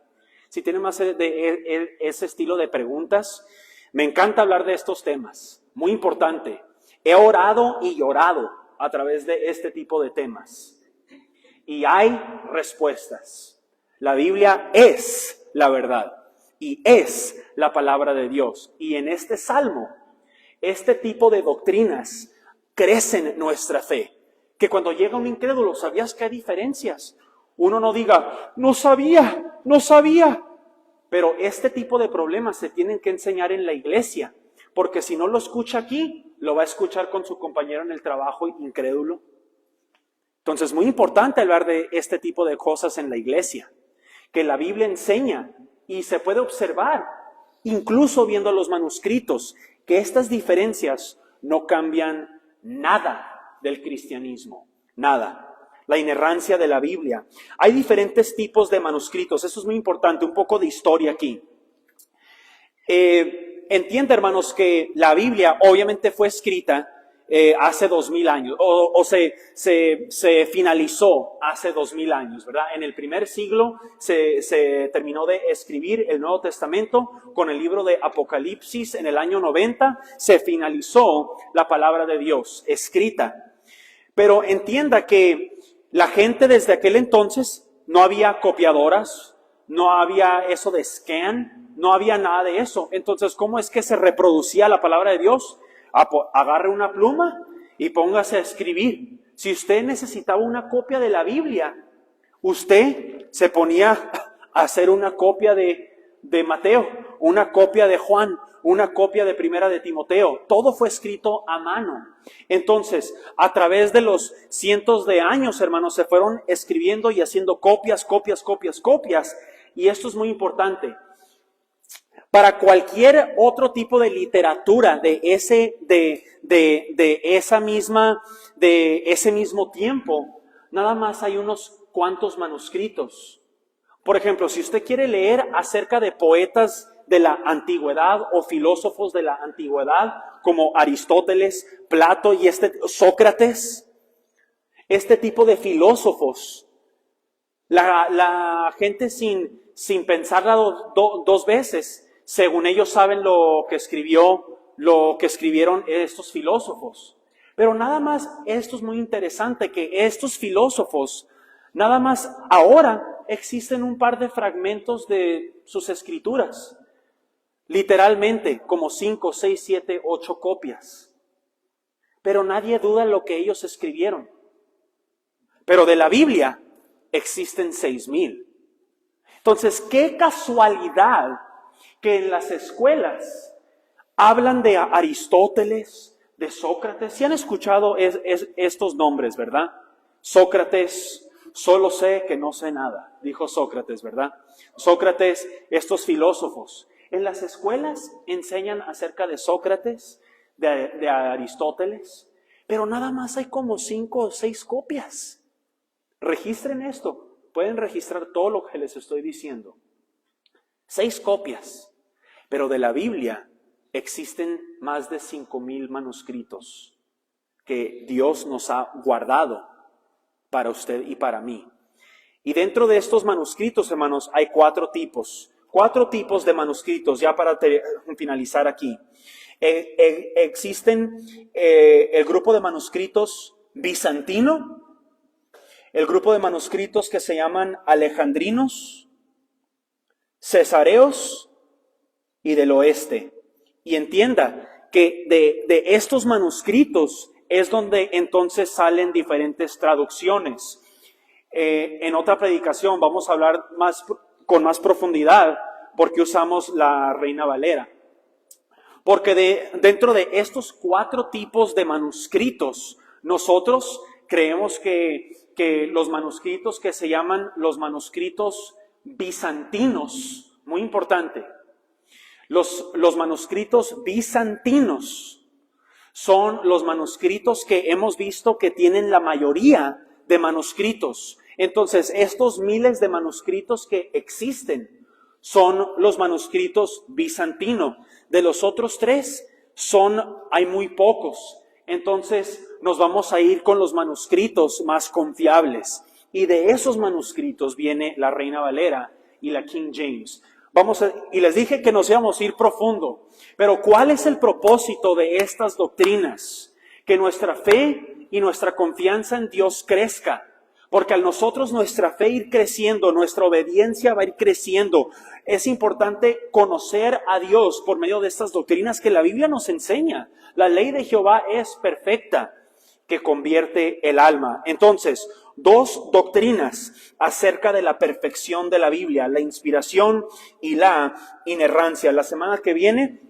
Si tienen más de ese estilo de preguntas, me encanta hablar de estos temas. Muy importante. He orado y llorado a través de este tipo de temas. Y hay respuestas. La Biblia es la verdad y es la palabra de Dios. Y en este salmo, este tipo de doctrinas crecen nuestra fe. Que cuando llega un incrédulo, ¿sabías que hay diferencias? Uno no diga, no sabía. Pero este tipo de problemas se tienen que enseñar en la iglesia. Porque si no lo escucha aquí, lo va a escuchar con su compañero en el trabajo incrédulo. Entonces, muy importante hablar de este tipo de cosas en la iglesia. Que la Biblia enseña y se puede observar, incluso viendo los manuscritos, que estas diferencias no cambian nada del cristianismo. Nada. La inerrancia de la Biblia. Hay diferentes tipos de manuscritos. Eso es muy importante. Un poco de historia aquí. Entiende, hermanos, que la Biblia obviamente fue escrita hace 2000 años, o se finalizó hace 2000 años, ¿verdad? En el primer siglo se terminó de escribir el Nuevo Testamento con el libro de Apocalipsis. En el año 90 se finalizó la palabra de Dios escrita. Pero entienda que la gente desde aquel entonces no había copiadoras, no había eso de scan, no había nada de eso. Entonces, ¿cómo es que se reproducía la palabra de Dios? Agarre una pluma y póngase a escribir. Si usted necesitaba una copia de la Biblia, usted se ponía a hacer una copia de Mateo, una copia de Juan, una copia de Primera de Timoteo. Todo fue escrito a mano. Entonces, a través de los cientos de años, hermanos, se fueron escribiendo y haciendo copias. Y esto es muy importante. Para cualquier otro tipo de literatura de ese mismo tiempo, nada más hay unos cuantos manuscritos. Por ejemplo, si usted quiere leer acerca de poetas de la antigüedad o filósofos de la antigüedad, como Aristóteles, Plato y Sócrates, este tipo de filósofos, la gente sin pensarla dos veces, según ellos saben lo que escribieron estos filósofos. Pero nada más, esto es muy interesante, que estos filósofos, nada más ahora existen un par de fragmentos de sus escrituras. Literalmente, como 5, 6, 7, 8 copias. Pero nadie duda en lo que ellos escribieron. Pero de la Biblia existen 6,000. Entonces, qué casualidad que en las escuelas hablan de Aristóteles, de Sócrates. ¿Sí han escuchado estos nombres, verdad? Sócrates, solo sé que no sé nada, dijo Sócrates, ¿verdad? Sócrates, estos filósofos. En las escuelas enseñan acerca de Sócrates, de Aristóteles, pero nada más hay como 5 o 6 copias. Registren esto, pueden registrar todo lo que les estoy diciendo. 6 copias. Pero de la Biblia existen más de 5,000 manuscritos que Dios nos ha guardado para usted y para mí. Y dentro de estos manuscritos, hermanos, hay 4 tipos. 4 tipos de manuscritos, ya para finalizar aquí. Existen el grupo de manuscritos bizantino, el grupo de manuscritos que se llaman alejandrinos, cesareos y del oeste. Y entienda que de estos manuscritos es donde entonces salen diferentes traducciones. En otra predicación vamos a hablar con más profundidad porque usamos la Reina Valera. Porque dentro de estos 4 tipos de manuscritos, nosotros creemos que los manuscritos que se llaman los manuscritos bizantinos, muy importante, los manuscritos bizantinos Son los manuscritos que hemos visto que tienen la mayoría de manuscritos. Entonces, estos miles de manuscritos que existen son los manuscritos bizantinos. De los otros tres, hay muy pocos. Entonces, nos vamos a ir con los manuscritos más confiables. Y de esos manuscritos viene la Reina Valera y la King James. Y les dije que nos íbamos a ir profundo. Pero ¿cuál es el propósito de estas doctrinas? Que nuestra fe y nuestra confianza en Dios crezca. Porque al nosotros nuestra fe ir creciendo, nuestra obediencia va a ir creciendo. Es importante conocer a Dios por medio de estas doctrinas que la Biblia nos enseña. La ley de Jehová es perfecta, que convierte el alma. Entonces, dos doctrinas acerca de la perfección de la Biblia, la inspiración y la inerrancia. La semana que viene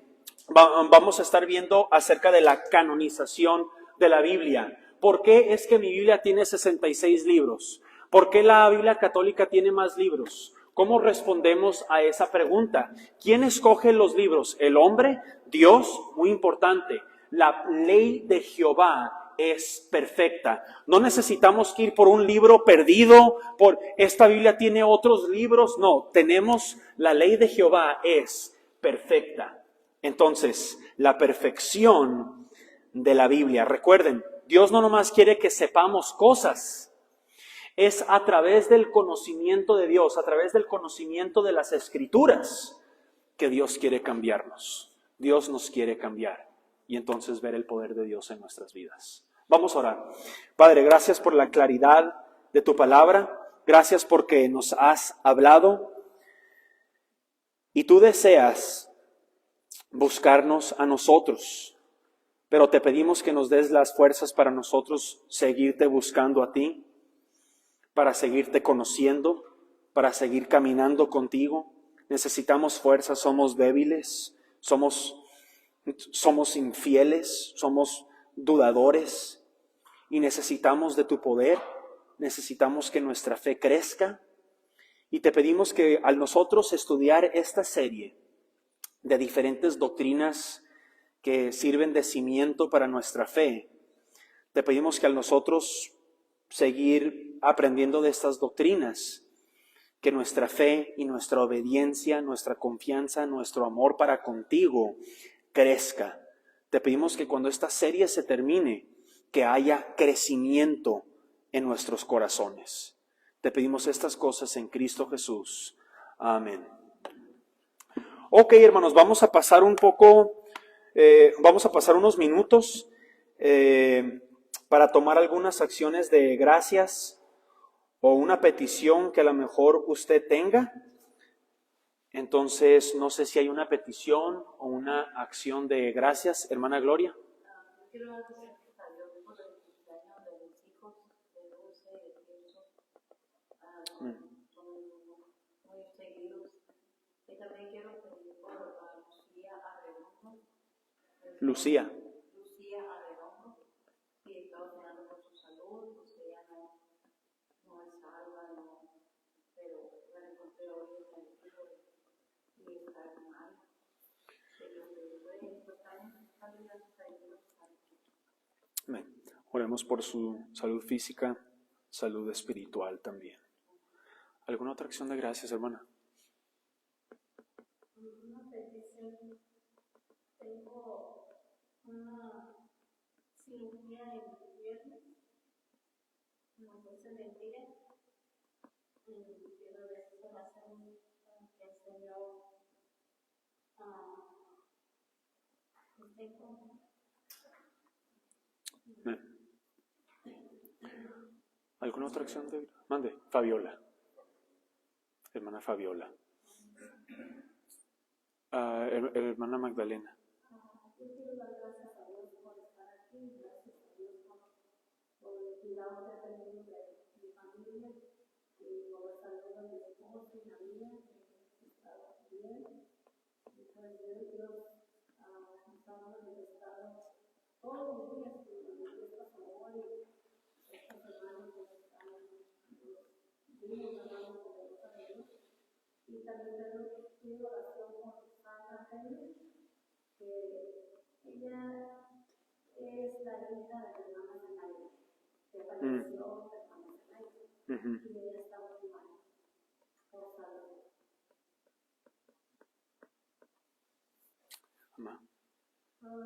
vamos a estar viendo acerca de la canonización de la Biblia. ¿Por qué es que mi Biblia tiene 66 libros? ¿Por qué la Biblia católica tiene más libros? ¿Cómo respondemos a esa pregunta? ¿Quién escoge los libros? ¿El hombre? ¿Dios? Muy importante. La ley de Jehová es perfecta. No necesitamos ir por un libro perdido, por esta Biblia tiene otros libros. No, tenemos la ley de Jehová es perfecta. Entonces, la perfección de la Biblia. Recuerden, Dios no nomás quiere que sepamos cosas. Es a través del conocimiento de Dios, a través del conocimiento de las Escrituras, que Dios quiere cambiarnos. Dios nos quiere cambiar. Y entonces ver el poder de Dios en nuestras vidas. Vamos a orar. Padre, gracias por la claridad de tu palabra. Gracias porque nos has hablado. Y tú deseas buscarnos a nosotros. Pero te pedimos que nos des las fuerzas para nosotros seguirte buscando a ti, para seguirte conociendo, para seguir caminando contigo. Necesitamos fuerzas, somos débiles, somos infieles, somos dudadores y necesitamos de tu poder, necesitamos que nuestra fe crezca y te pedimos que al nosotros estudiar esta serie de diferentes doctrinas que sirven de cimiento para nuestra fe, te pedimos que al nosotros seguir aprendiendo de estas doctrinas, que nuestra fe y nuestra obediencia, nuestra confianza, nuestro amor para contigo crezca. Te pedimos que cuando esta serie se termine, que haya crecimiento en nuestros corazones. Te pedimos estas cosas en Cristo Jesús. Amén. Ok, hermanos, vamos a pasar unos minutos para tomar algunas acciones de gracias o una petición que a lo mejor usted tenga. Entonces, no sé si hay una petición o una acción de gracias, hermana Gloria. Quiero dar gracias a Dios por el cumpleaños de mis hijos, de Dulce y de Jesús. Son muy seguidos. Y también quiero pedir por Lucía Arredondo. Lucía. Lucía Arredondo. Y estaba orando por su salud, pues ella no es salva, pero la encontré hoy en el libro y está mal. Amén. Oremos por su salud física, salud espiritual también. ¿Alguna otra acción de gracias, hermana? Una petición. Tengo una cirugía el viernes. No se me tire. Quiero ver si va a ser que el Señor esté con. ¿Alguna otra acción de mande? Fabiola. Hermana Fabiola. Hermana Magdalena. Yo quiero dar gracias a Dios por estar aquí, gracias a Dios por el cuidado que ha tenido de mi familia y por la salud de mi esposo y la mía, que estaba bien. Y pues Dios nos ha manifestado todos los días que manifiesta su amor y estos hermanos que están vivos, hermanos poderosos de Dios. Y también pido oración por Sandra Henry, que ella tenida de hermanas en aire, que falleció hermanas en aire, y ella estaba muy mal, por salud. Amá. Yo le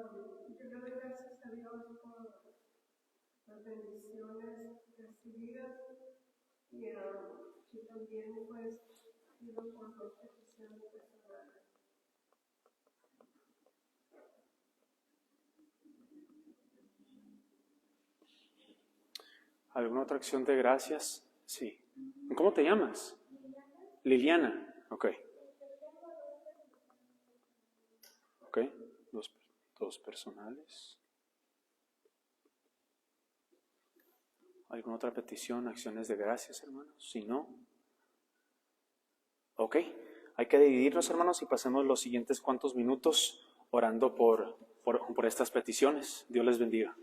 doy gracias a Dios por las bendiciones recibidas y también pues pido por dos peticiones personales. ¿Alguna otra acción de gracias? Sí. ¿Cómo te llamas? Liliana. Ok. Ok. Dos personales. ¿Alguna otra petición, acciones de gracias, hermanos? Si no. Ok. Hay que dividirnos, hermanos, y pasemos los siguientes cuantos minutos orando por estas peticiones. Dios les bendiga.